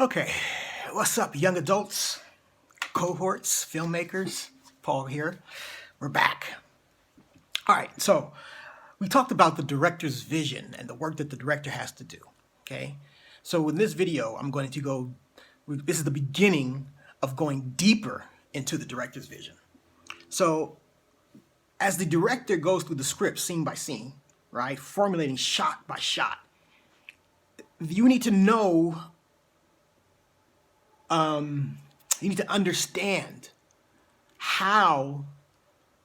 Okay, what's up, young adults, cohorts, filmmakers? Paul here. We're back. All right, so we talked about the director's vision and the work that the director has to do. Okay, so in this video, I'm going to this is the beginning of going deeper into the director's vision. So as the director goes through the script scene by scene, right, formulating shot by shot, you need to know, you need to understand how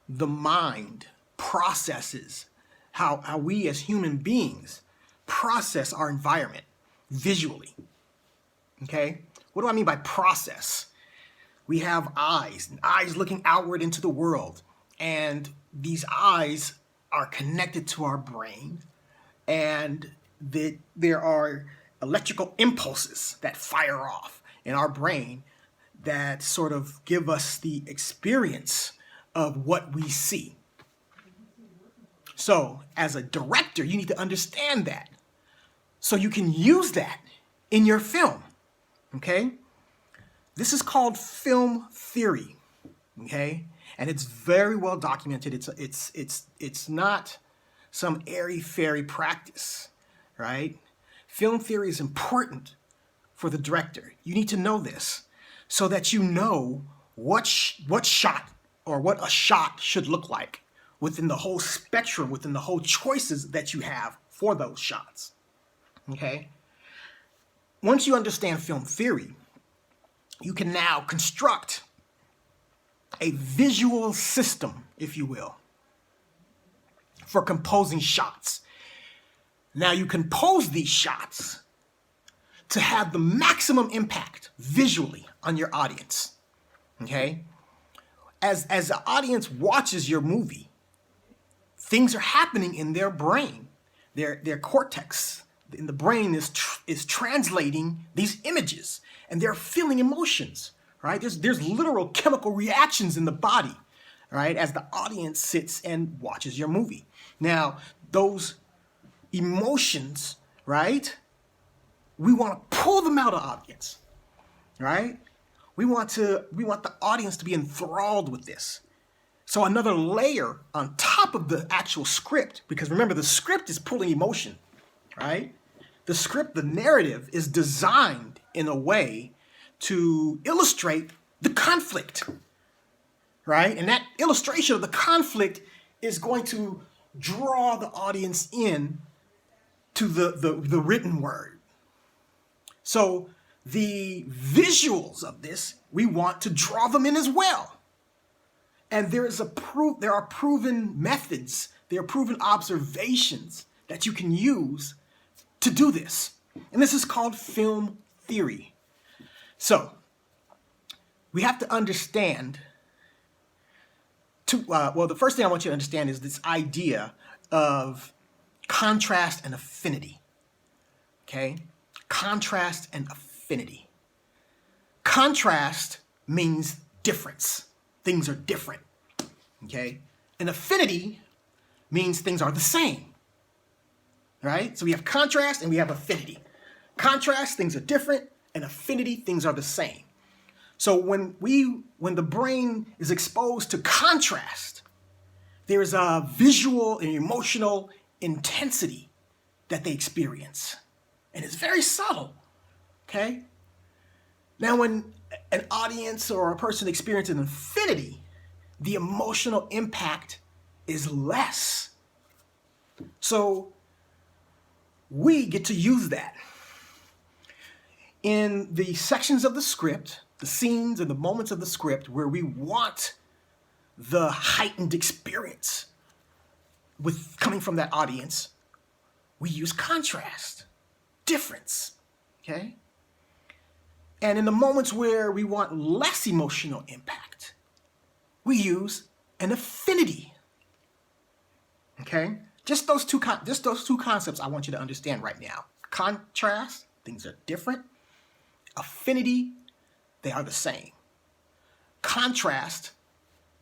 the mind processes, how we as human beings process our environment visually. Okay? What do I mean by process? We have eyes looking outward into the world, and these eyes are connected to our brain, and there are electrical impulses that fire off in our brain that sort of give us the experience of what we see. So as a director, you need to understand that so you can use that in your film. Okay? This is called film theory. Okay? And it's very well documented. It's not some airy-fairy practice, right? Film theory is important for the director. You need to know this so that you know what shot or what a shot should look like within the whole spectrum, within the whole choices that you have for those shots. Okay? Once you understand film theory, you can now construct a visual system, if you will, for composing shots. Now you compose these shots to have the maximum impact visually on your audience. Okay? As the audience watches your movie, things are happening in their brain. Their cortex in the brain is translating these images, and they're feeling emotions, right? There's literal chemical reactions in the body, right, as the audience sits and watches your movie. Now, those emotions, right, we want to pull them out of the audience, right? We want the audience to be enthralled with this. So another layer on top of the actual script, because remember, the script is pulling emotion, right? The script, the narrative is designed in a way to illustrate the conflict, right? And that illustration of the conflict is going to draw the audience in to the written word. So the visuals of this, we want to draw them in as well. And there are proven methods, there are proven observations that you can use to do this. And this is called film theory. So we have to understand, the first thing I want you to understand is this idea of contrast and affinity. Okay? Contrast and affinity. Contrast means difference. Things are different. Okay? And affinity means things are the same. Right? So we have contrast and we have affinity. Contrast, things are different, and affinity, things are the same. So when the brain is exposed to contrast, there is a visual and emotional intensity that they experience. And it's very subtle. Okay? Now when an audience or a person experiences an affinity, the emotional impact is less. So we get to use that. In the sections of the script, the scenes and the moments of the script where we want the heightened experience coming from that audience, we use contrast, difference, okay? And in the moments where we want less emotional impact, we use an affinity, okay? Just those two concepts I want you to understand right now. Contrast, things are different. Affinity, they are the same. Contrast,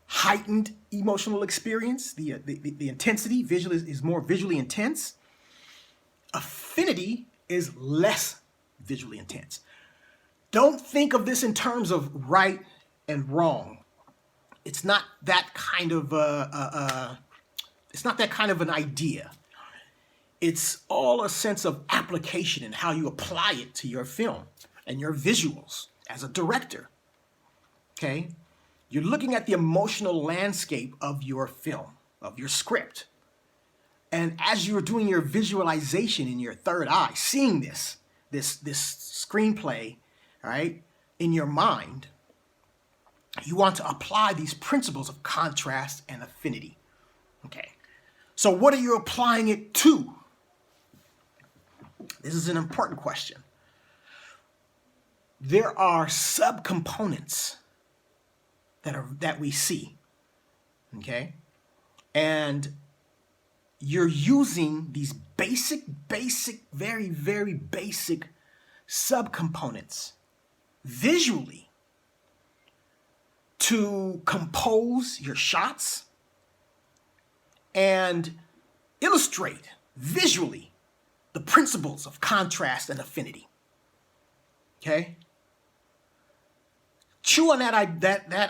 heightened emotional experience, the intensity, is more visually intense. Affinity is less visually intense. Don't think of this in terms of right and wrong. It's not that kind of it's not that kind of an idea. It's all a sense of application and how you apply it to your film and your visuals as a director. Okay? You're looking at the emotional landscape of your film, of your script. And as you're doing your visualization in your third eye, seeing this screenplay, all right, in your mind, you want to apply these principles of contrast and affinity. Okay. So what are you applying it to? This is an important question. There are subcomponents that we see. Okay? And you're using these basic, very, very basic subcomponents visually to compose your shots and illustrate visually the principles of contrast and affinity. Okay? Chew on that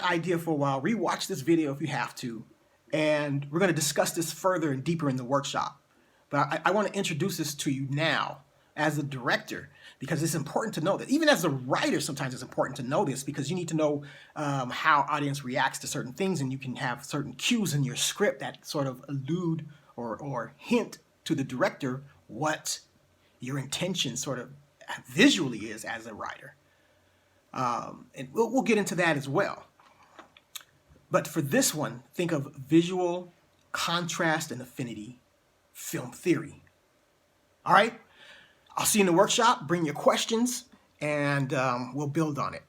idea for a while. Rewatch this video if you have to. And we're going to discuss this further and deeper in the workshop. But I want to introduce this to you now as a director, because it's important to know that. Even as a writer, sometimes it's important to know this, because you need to know how audience reacts to certain things, and you can have certain cues in your script that sort of allude or hint to the director what your intention sort of visually is as a writer. And we'll get into that as well. But for this one, think of visual contrast and affinity film theory. All right? I'll see you in the workshop. Bring your questions, and we'll build on it.